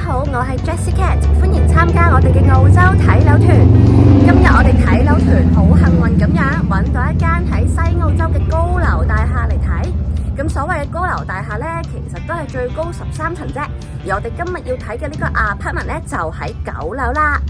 好，我係 Jessica， 歡迎參加我哋嘅澳洲睇樓團。今日我哋睇樓團好幸運咁樣揾到一間喺西澳洲嘅高樓大廈嚟睇。咁所謂嘅高樓大廈呢，其實都係最高13層啫。而我哋今日要睇嘅呢個 apartment 呢，就喺9樓啦。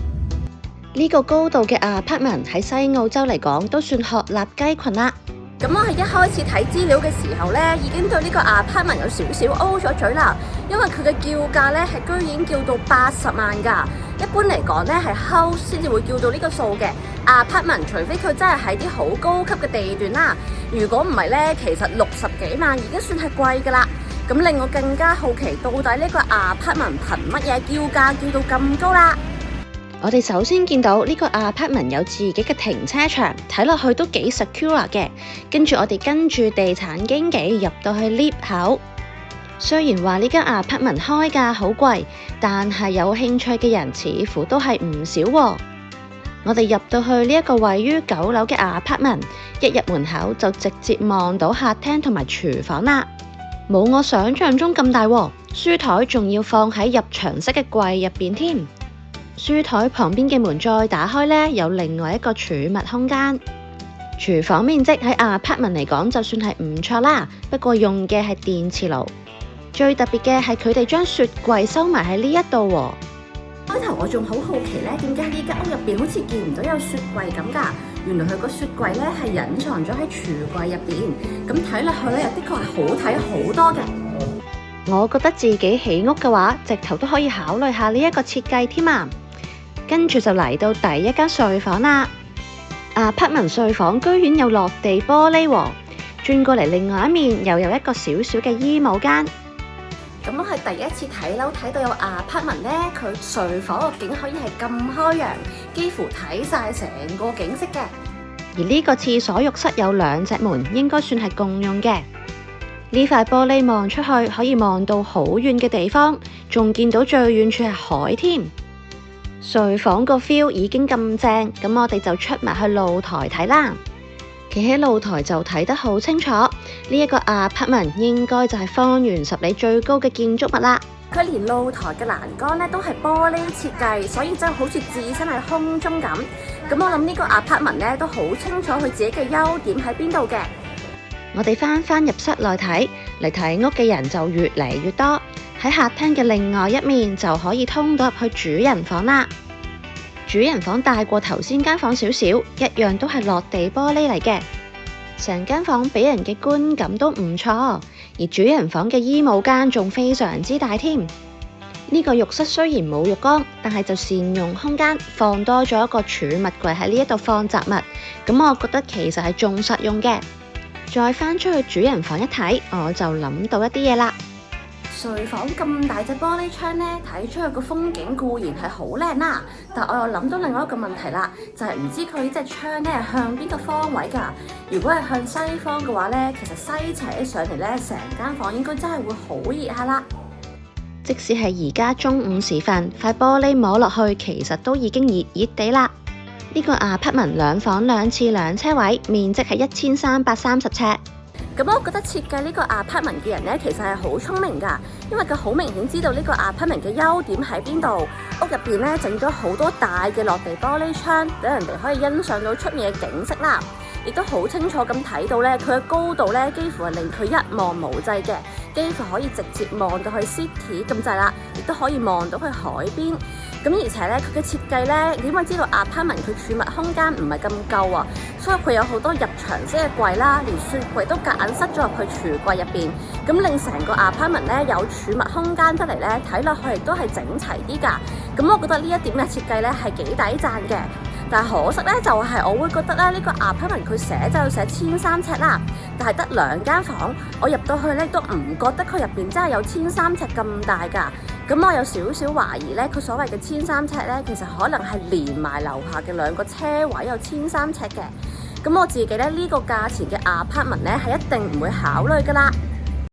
呢個高度嘅 apartment 喺西澳洲嚟講都算鶴立雞群啦。咁我係一開始睇資料嘅時候呢，已經對呢個 apartment 有少少 O 咗嘴啦，因為佢嘅叫價呢係居然叫到80萬㗎。一般嚟講呢係 house 先至會叫到呢個數嘅 apartment， 除非佢真係喺啲好高級嘅地段啦。如果唔係呢，其實60幾萬已經算係貴㗎啦。咁令我更加好奇，到底呢個 apartment 憑乜嘢叫價叫到咁高啦？我哋首先見到呢個 apartment 有自己嘅停車場，睇落去都幾 secure 嘅。跟住我哋跟住地產經紀入到去 lift 口。雖然話呢間 apartment 開價好貴，但係有興趣嘅人似乎都係唔少喎。我哋入到去呢一個位於9樓嘅 apartment， 一入門口就直接望到客廳同埋廚房啦。冇我想象中咁大喎，書台仲要放喺入牆式嘅櫃入邊添。書台旁邊嘅門再打開呢，有另外一個儲物空間。廚房面積喺 apartment 嚟講就算係唔錯啦，不過用嘅係電磁爐。最特別嘅係佢哋將雪櫃收埋喺呢一度喎。開頭我仲好好奇呢，點解呢間屋入邊好似見唔到有雪櫃咁㗎？原來佢個雪櫃呢係隱藏咗喺櫥櫃入邊，咁睇落去呢，又的確係好睇好多嘅。我覺得自己起屋嘅話，直頭都可以考慮下呢一個設計添啊！跟住就嚟到第一間睡房啦。apartment 睡房居然有落地玻璃喎，轉過嚟另外一面又有一個小小嘅衣帽間。咁我係第一次睇樓睇到有 apartment 呢，佢睡房個景可以係咁開揚，幾乎睇晒成個景色嘅。而呢個廁所浴室有2隻門，應該算係共用嘅。呢塊玻璃望出去可以望到好遠嘅地方，仲見到最遠處係海添。睡房個 feel 已經咁正，咁我哋就出埋去露台睇啦。企喺露台就睇得好清楚，呢一個 apartment 應該就係方圓10里最高嘅建築物啦。佢連露台嘅欄杆呢都係玻璃設計，所以真係好似置身喺空中咁。咁我諗呢個 apartment 呢都好清楚佢自己嘅優點喺邊度嘅。我哋翻入室內睇，嚟睇屋嘅人就越嚟越多。喺客廳嘅另外一面就可以通到入去主人房啦。主人房大過頭先間房少少，一樣都係落地玻璃嚟嘅。成間房俾人嘅觀感都唔錯，而主人房嘅衣帽間仲非常之大添。呢個浴室雖然冇浴缸，但係就善用空間，放多咗一個儲物櫃喺呢一度放雜物。咁我覺得其實係仲實用嘅。再翻出去主人房一睇，我就諗到一啲嘢啦。睡房咁大隻玻璃窗呢，睇出去個風景固然係好靚啦，但我又諗到另外一個問題啦，就係唔知佢呢隻窗呢係向邊個方位㗎？如果係向西方嘅話呢，其實西斜上嚟呢，成間房應該真係會好熱下啦。即使係而家中午時分，塊玻璃摸落去，其實都已經熱熱地啦。呢個 apartment 2房2廁2車位，面積係1330尺。咁我覺得設計呢個 apartment 嘅人呢，其實係好聰明㗎，因為佢好明顯知道呢個 apartment 嘅優點喺邊度。屋入邊呢，整咗好多大嘅落地玻璃窗，等人哋可以欣賞到出面嘅景色啦。亦都好清楚咁睇到呢，佢嘅高度呢，幾乎係令佢一望無際嘅，幾乎可以直接望到去 city 咁滯啦，亦都可以望到去海邊。咁而且咧，佢嘅設計咧，點解知道 apartment 佢儲物空間唔係咁夠啊？所以佢有好多入牆式嘅櫃啦，連雪櫃都夾硬塞咗入去櫥櫃入邊，咁令成個 apartment 咧有儲物空間得嚟咧，睇落去亦都係整齊啲㗎。咁我覺得呢一點嘅設計咧係幾抵讚嘅。但係可惜咧，就係我會覺得咧，呢個 apartment 佢寫就寫1300尺啦，但係得2間房，我入到去咧都唔覺得佢入邊真係有1300尺咁大㗎。咁我有少少懷疑咧，佢所謂嘅1300尺咧，其實可能係連埋樓下嘅2個車位有1300尺嘅。咁我自己咧呢個價錢嘅 apartment 咧係一定唔會考慮㗎啦。